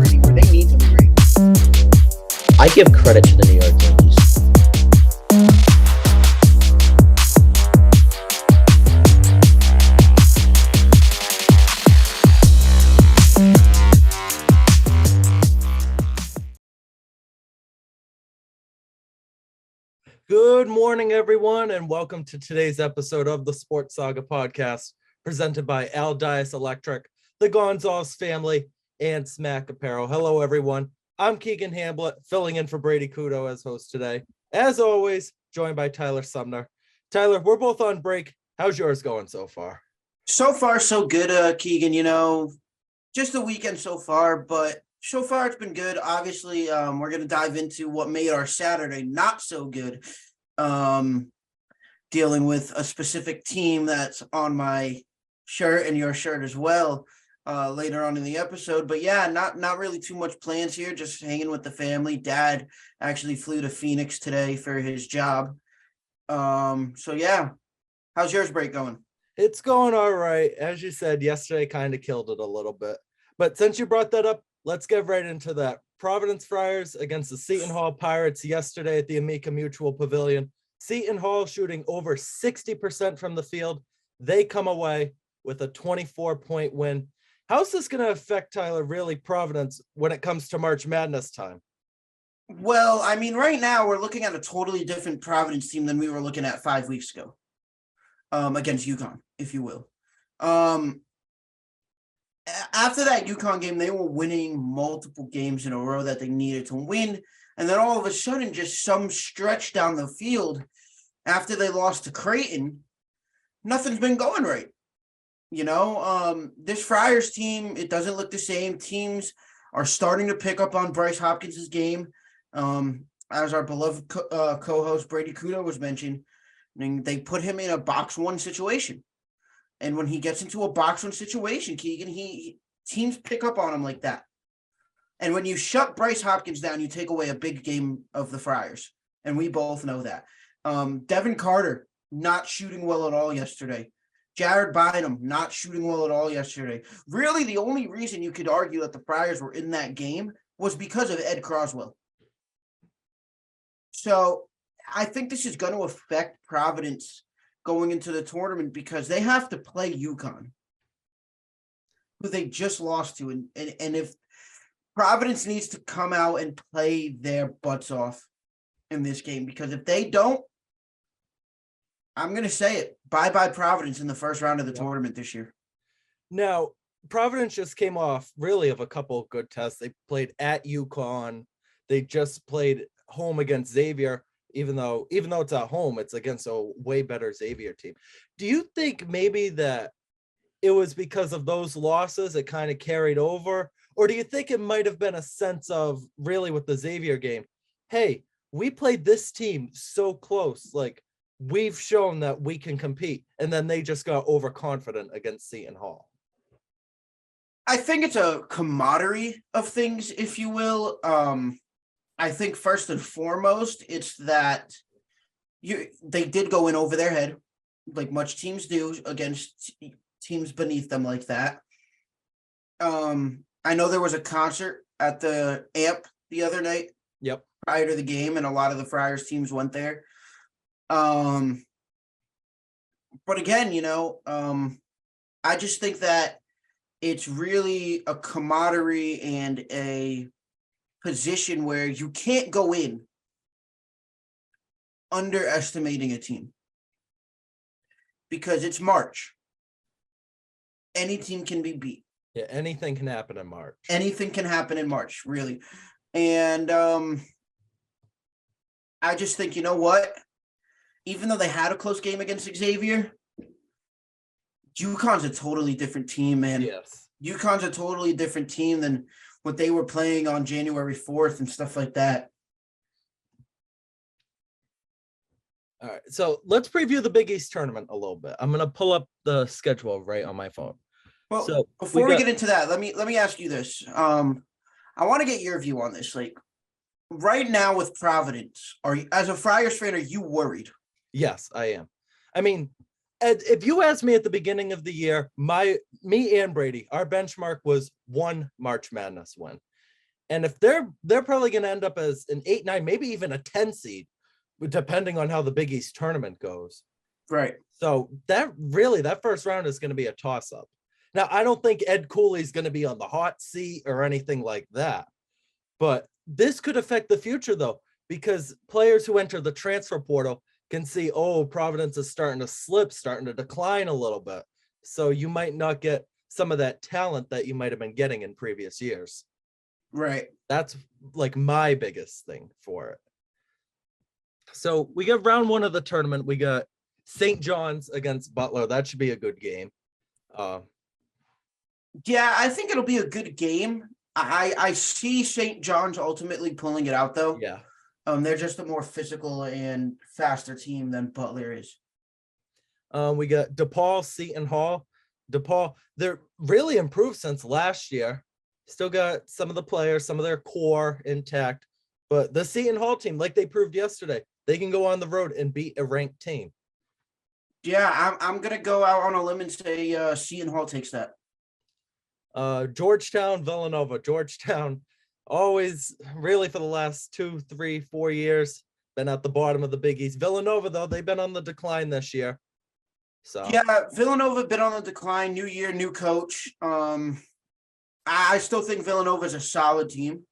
anymore. They need to be great. I give credit to the New York Yankees. Good morning, everyone, and welcome to today's episode of the Sports Saga podcast, presented by Al Dias Electric, the Gonzalez family, and Smack Apparel. Hello, everyone. I'm Keegan Hamblett, filling in for Brady Kudo as host today. As always, joined by Tyler Sumner. Tyler, we're both on break. How's yours going so far? So far, so good, Keegan. You know, just a weekend so far, but so far it's been good. Obviously, we're going to dive into what made our Saturday not so good, dealing with a specific team that's on my shirt and your shirt as well later on in the episode. But yeah, not really too much plans here, just hanging with the family. Dad actually flew to Phoenix today for his job. So yeah, how's yours break going? It's going all right. As you said, yesterday kind of killed it a little bit. But since you brought that up, let's get right into that. Providence Friars against the Seton Hall Pirates yesterday at the Amica Mutual Pavilion. Seton Hall shooting over 60% from the field. They come away with a 24-point win. How's this going to affect, Tyler, really, Providence when it comes to March Madness time? Well, I mean, right now we're looking at a totally different Providence team than we were looking at 5 weeks ago, against UConn, if you will. After that UConn game, they were winning multiple games in a row that they needed to win. And then all of a sudden, just some stretch down the field after they lost to Creighton, nothing's been going right. You know, this Friars team, it doesn't look the same. Teams are starting to pick up on Bryce Hopkins' game. As our beloved co-host Brady Kudo was mentioning, they put him in a box one situation. And when he gets into a box one situation, Keegan, teams pick up on him like that. And when you shut Bryce Hopkins down, you take away a big game of the Friars. And we both know that. Devin Carter, not shooting well at all yesterday. Jared Bynum, not shooting well at all yesterday. Really, the only reason you could argue that the Friars were in that game was because of Ed Croswell. So I think this is going to affect Providence going into the tournament because they have to play UConn, who they just lost to. And if Providence needs to come out and play their butts off in this game, because if they don't, I'm going to say it, bye-bye Providence in the first round of the tournament this year. Now, Providence just came off really of a couple of good tests. They played at UConn. They just played home against Xavier. Even though it's at home, it's against a way better Xavier team. Do you think maybe that it was because of those losses it kind of carried over? Or do you think it might have been a sense of really with the Xavier game, hey, we played this team so close, like we've shown that we can compete, and then they just got overconfident against Seton Hall? I think it's a camaraderie of things, if you will. I think first and foremost, it's that they did go in over their head, like much teams do against teams beneath them like that. I know there was a concert at the AMP the other night. Yep. Prior to the game, and a lot of the Friars teams went there. But again, you know, I just think that it's really a camaraderie and a position where you can't go in underestimating a team because it's March. Any team can be beat. Yeah, anything can happen in March. Anything can happen in March, really. And I just think, you know what? Even though they had a close game against Xavier, UConn's a totally different team, man. Yes. UConn's a totally different team than what they were playing on January 4th and stuff like that. All right, so let's preview the Big East tournament a little bit. I'm going to pull up the schedule right on my phone. Well, so before we get into that, let me ask you this. I want to get your view on this. Like right now with Providence, are you, as a Friars fan, are you worried? Yes, I am. I mean, if you asked me at the beginning of the year, me and Brady, our benchmark was one March Madness win. And if they're probably going to end up as an 8-9, maybe even a 10 seed, depending on how the Big East tournament goes. Right. So that first round is going to be a toss up. Now, I don't think Ed Cooley's going to be on the hot seat or anything like that, but this could affect the future though, because players who enter the transfer portal can see, oh, Providence is starting to slip, starting to decline a little bit. So you might not get some of that talent that you might have been getting in previous years. Right. That's like my biggest thing for it. So we got round 1 of the tournament. We got St. John's against Butler. That should be a good game. Yeah, I think it'll be a good game. I see St. John's ultimately pulling it out though. Yeah. They're just a more physical and faster team than Butler is. We got DePaul, Seton Hall. DePaul, they're really improved since last year. Still got some of the players, some of their core intact, but the Seton Hall team, like they proved yesterday, they can go on the road and beat a ranked team. Yeah, I'm gonna go out on a limb and say Seton Hall takes that. Georgetown, Villanova. Georgetown, always really for the last 2, 3, 4 years, been at the bottom of the Big East. Villanova, though, they've been on the decline this year. So yeah, Villanova been on the decline. New year, new coach. I still think Villanova is a solid team,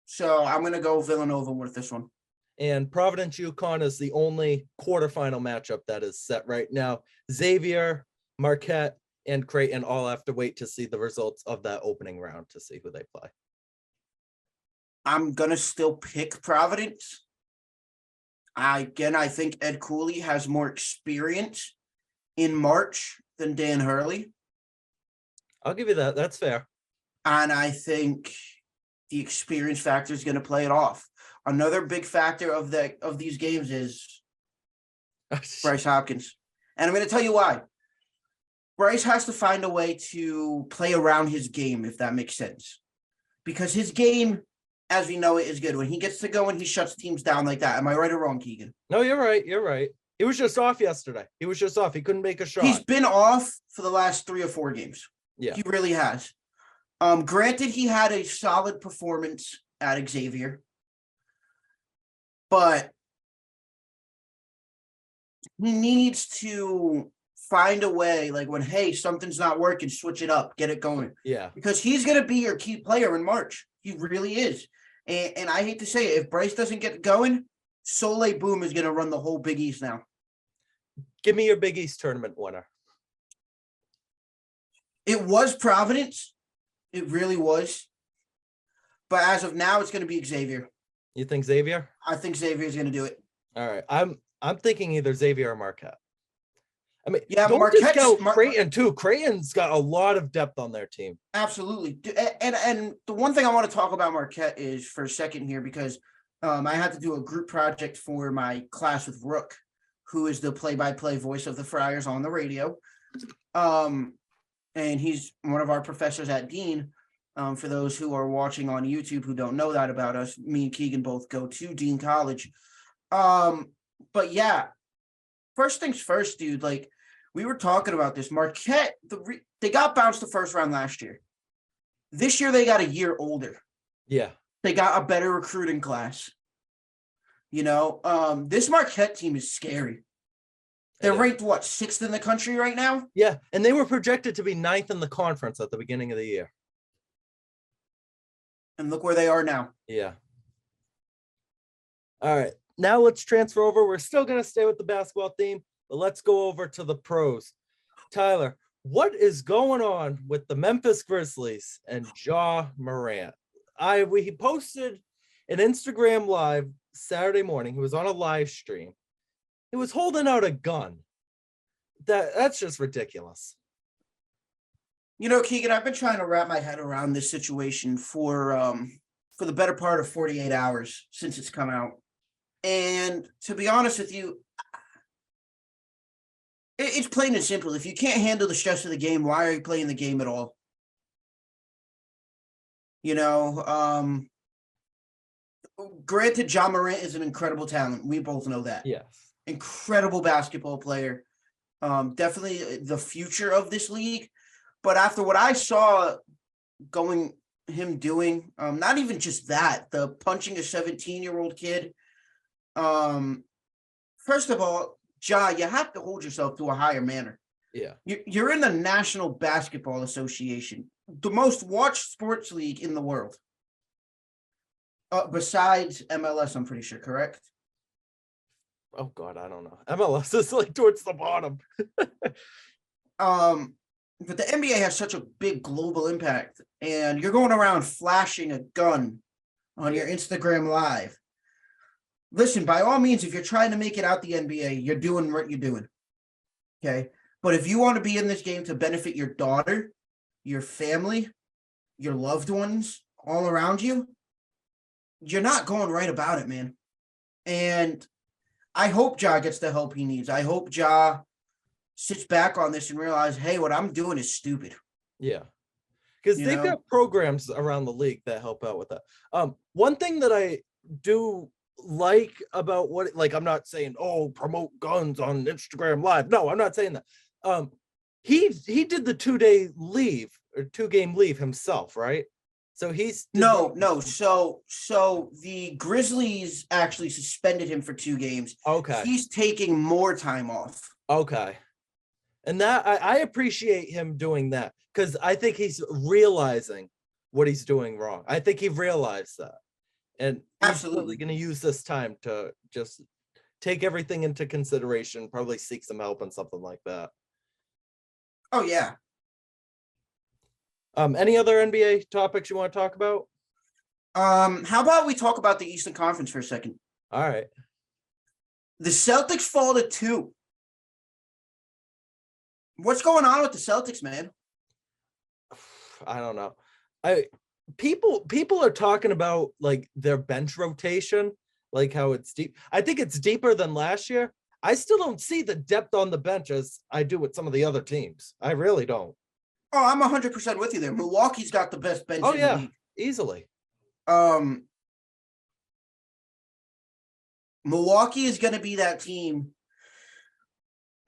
so I'm gonna go Villanova with this one. And Providence UConn is the only quarterfinal matchup that is set right now. Xavier, Marquette, and Creighton all have to wait to see the results of that opening round to see who they play. I'm gonna still pick Providence. I think Ed Cooley has more experience in March than Dan Hurley. I'll give you that. That's fair. And I think the experience factor is going to play it off. Another big factor of these games is Bryce Hopkins. And I'm going to tell you why. Bryce has to find a way to play around his game, if that makes sense. Because his game, as we know it, is good. When he gets to go and he shuts teams down like that. Am I right or wrong, Keegan? No, you're right. You're right. He was just off yesterday. He was just off. He couldn't make a shot. He's been off for the last 3 or 4 games. Yeah. He really has. Granted, he had a solid performance at Xavier, but he needs to find a way, like when, hey, something's not working, switch it up, get it going. Yeah. Because he's going to be your key player in March. He really is. And I hate to say it, if Bryce doesn't get going, Soleil Boom is going to run the whole Big East now. Give me your Big East tournament winner. It was Providence. It really was. But as of now, it's going to be Xavier. You think Xavier? I think Xavier is going to do it. All right. I'm thinking either Xavier or Marquette. I mean, yeah, don't Marquette's discount Creighton too. Creighton's got a lot of depth on their team. Absolutely. And the one thing I want to talk about Marquette is for a second here, because I had to do a group project for my class with Rook, who is the play-by-play voice of the Friars on the radio. And he's one of our professors at Dean. For those who are watching on YouTube who don't know that about us, me and Keegan both go to Dean College. But yeah, first things first, dude, like we were talking about this. Marquette, they got bounced the first round last year. This year, they got a year older. Yeah. They got a better recruiting class. You know, this Marquette team is scary. They're ranked, what, 6th in the country right now? Yeah, and they were projected to be 9th in the conference at the beginning of the year. And look where they are now. Yeah. All right, now let's transfer over. We're still going to stay with the basketball theme, but let's go over to the pros. Tyler, what is going on with the Memphis Grizzlies and Ja Morant? He posted an Instagram live Saturday morning. He was on a live stream. He was holding out a gun. That's just ridiculous. You know, Keegan, I've been trying to wrap my head around this situation for the better part of 48 hours since it's come out. And to be honest with you, it's plain and simple. If you can't handle the stress of the game, why are you playing the game at all? You know, granted, Ja Morant is an incredible talent. We both know that. Yes. Incredible basketball player. Definitely the future of this league. But after what I saw going him doing. Not even just that, the punching a 17-year-old kid. First of all, Ja, you have to hold yourself to a higher manner. Yeah. You're in the National Basketball Association, the most watched sports league in the world. Besides MLS, I'm pretty sure, correct? Oh God, I don't know. MLS is like towards the bottom. But the NBA has such a big global impact, and you're going around flashing a gun on your Instagram Live. Listen, by all means, if you're trying to make it out the NBA, you're doing what you're doing. Okay. But if you want to be in this game to benefit your daughter, your family, your loved ones all around you, you're not going right about it, man. And I hope Ja gets the help he needs. I hope Ja sits back on this and realizes, hey, what I'm doing is stupid. Yeah. Because they've got programs around the league that help out with that. One thing that I do like about what, like, I'm not saying, oh, promote guns on Instagram Live. No, I'm not saying that. He did the 2-day leave or 2-game leave himself, right? So he's no. So the Grizzlies actually suspended him for 2 games. Okay. He's taking more time off. Okay. And that I appreciate him doing that, because I think he's realizing what he's doing wrong. I think he realized that. And absolutely going to use this time to just take everything into consideration, probably seek some help and something like that. Oh, yeah. Any other NBA topics you want to talk about? How about we talk about the Eastern Conference for a second? All right. The Celtics fall to 2. What's going on with the Celtics, man? I don't know. People are talking about like their bench rotation, like how it's deep. I think it's deeper than last year. I still don't see the depth on the bench as I do with some of the other teams. I really don't. Oh, I'm 100% with you there. Milwaukee's got the best bench in the league. Easily. Milwaukee is going to be that team.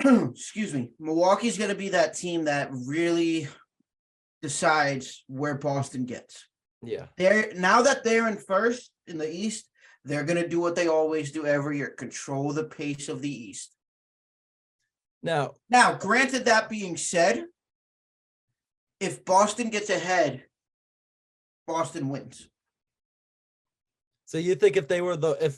Excuse me. Milwaukee's going to be that team that really decides where Boston gets. Yeah. Now that they're in first in the East, they're going to do what they always do every year, control the pace of the East. Now, granted, that being said, if Boston gets ahead, Boston wins. So you think if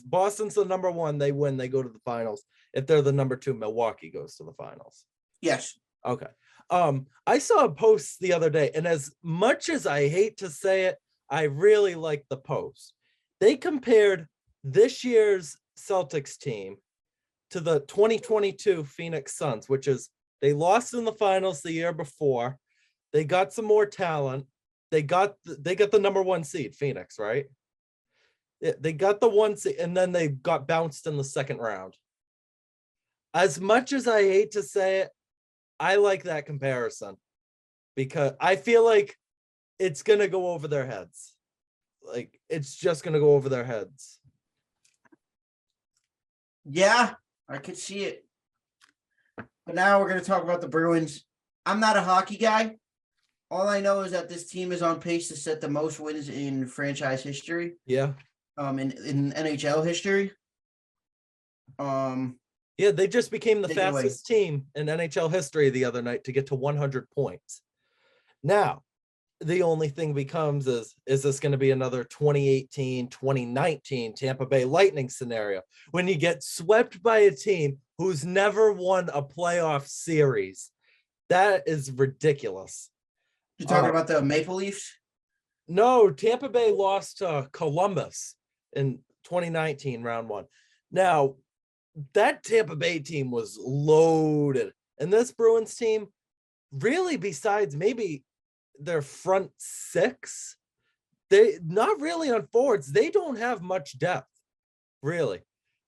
Boston's the number 1, they win, they go to the finals. If they're the number 2, Milwaukee goes to the finals. Yes. Okay. I saw a post the other day, and as much as I hate to say it, I really like the post. They compared this year's Celtics team to the 2022 Phoenix Suns, which is they lost in the finals the year before. They got some more talent. They got the number 1 seed, Phoenix, right? They got the 1 seed, and then they got bounced in the second round. As much as I hate to say it, I like that comparison because I feel like it's going to go over their heads. Like, it's just going to go over their heads. Yeah, I could see it. But now we're going to talk about the Bruins. I'm not a hockey guy. All I know is that this team is on pace to set the most wins in franchise history. Yeah. In NHL history. Yeah, they just became the fastest team in NHL history the other night to get to 100 points. Now, the only thing becomes is this going to be another 2018, 2019 Tampa Bay Lightning scenario when you get swept by a team who's never won a playoff series? That is ridiculous. You're talking about the Maple Leafs? No, Tampa Bay lost to Columbus in 2019 round 1. Now, that Tampa Bay team was loaded. And this Bruins team, really, besides maybe their front 6, they not really on forwards. They don't have much depth, really.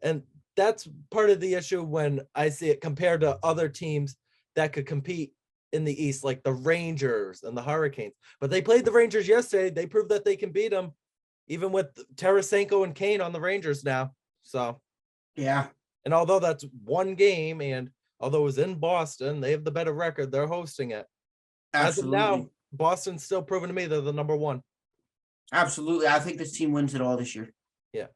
And that's part of the issue when I see it compared to other teams that could compete in the East, like the Rangers and the Hurricanes. But they played the Rangers yesterday. They proved that they can beat them, even with Tarasenko and Kane on the Rangers now. So, yeah. And although that's 1 game, and although it was in Boston, they have the better record. They're hosting it. Absolutely. As of now, Boston's still proving to me they're the number 1. Absolutely. I think this team wins it all this year. Yeah.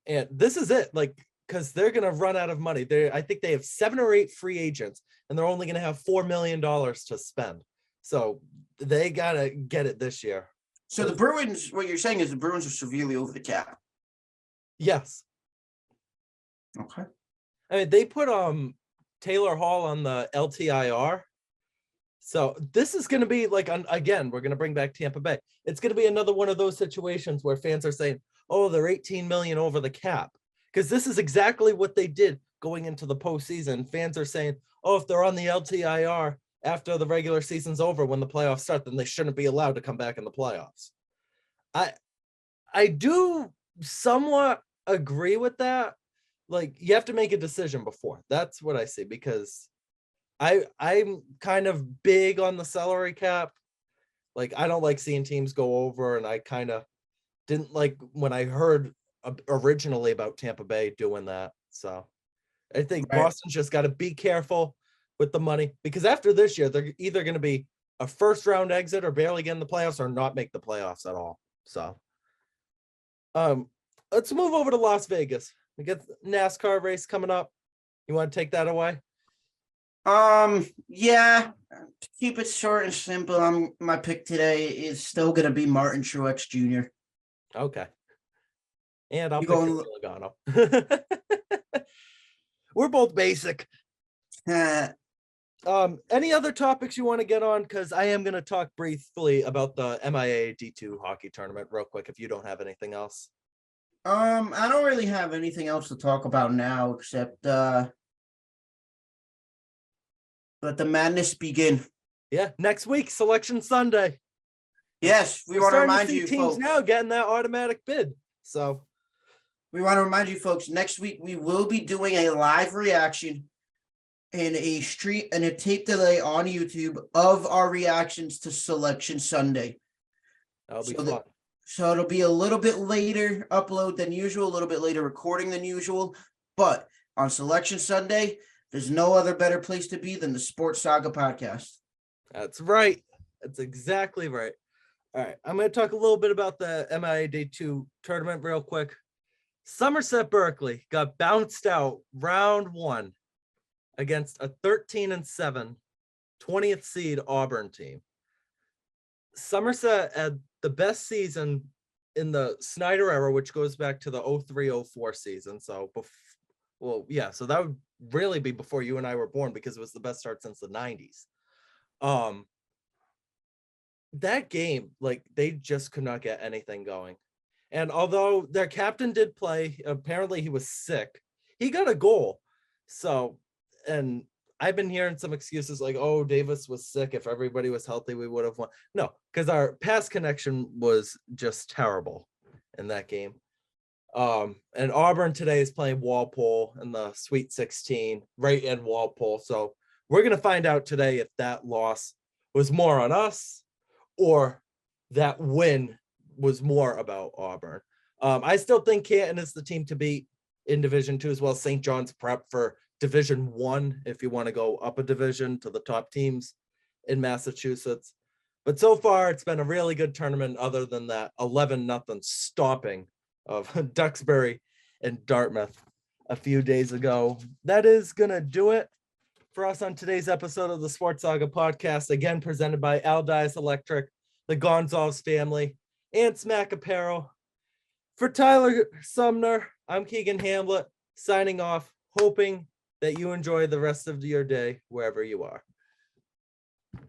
And this is it. Like, because they're going to run out of money. I think they have 7 or 8 free agents, and they're only going to have $4 million to spend. So they got to get it this year. So the Bruins, what you're saying is the Bruins are severely over the cap. Yes. Okay. I mean, they put Taylor Hall on the LTIR. So this is going to be like, again, we're going to bring back Tampa Bay. It's going to be another one of those situations where fans are saying, oh, they're 18 million over the cap. Because this is exactly what they did going into the postseason. Fans are saying, oh, if they're on the LTIR after the regular season's over, when the playoffs start, then they shouldn't be allowed to come back in the playoffs. I do somewhat agree with that. Like, you have to make a decision before. That's what I see, because I'm kind of big on the salary cap. Like, I don't like seeing teams go over, and I kind of didn't like when I heard originally about Tampa Bay doing that. So I think Boston's just got to be careful with the money, because after this year, they're either going to be a first round exit or barely get in the playoffs or not make the playoffs at all. So let's move over to Las Vegas. We get the NASCAR race coming up. You want to take that away? Yeah, to keep it short and simple, my pick today is still going to be Martin Truex Jr. Okay. And I'll pick Logano. We're both basic. Any other topics you want to get on? Because I am going to talk briefly about the MIA D2 hockey tournament real quick, if you don't have anything else. I don't really have anything else to talk about now, except let the madness begin. Yeah, next week, Selection Sunday. Yes, we want to remind you, teams folks, now getting that automatic bid. So we want to remind you, folks, next week we will be doing a live reaction and a tape delay on YouTube of our reactions to Selection Sunday. That'll be fun. So it'll be a little bit later upload than usual, a little bit later recording than usual. But on Selection Sunday, there's no other better place to be than the Sports Saga podcast. That's right. That's exactly right. All right. I'm going to talk a little bit about the MIA Day 2 tournament real quick. Somerset Berkeley got bounced out round 1 against a 13-7 20th seed Auburn team. Somerset had the best season in the Snyder era, which goes back to the 03-04 season. So, so that would really be before you and I were born, because it was the best start since the 90s. That game, like, they just could not get anything going. And although their captain did play, apparently he was sick, he got a goal. So, and I've been hearing some excuses like, oh, Davis was sick. If everybody was healthy, we would have won. No, because our pass connection was just terrible in that game. And Auburn today is playing Walpole in the Sweet 16, right in Walpole. So we're going to find out today if that loss was more on us or that win was more about Auburn. I still think Canton is the team to beat in Division 2 as well. St. John's prep for Division 1 if you want to go up a division to the top teams in Massachusetts. But so far, it's been a really good tournament other than that 11-0 stopping of Duxbury and Dartmouth a few days ago. That is going to do it for us on today's episode of the Sports Saga podcast, again presented by Aldi's Electric, the Gonzalez family, and Smack Apparel. For Tyler Sumner, I'm Keegan Hamblett, signing off, hoping that you enjoy the rest of your day wherever you are.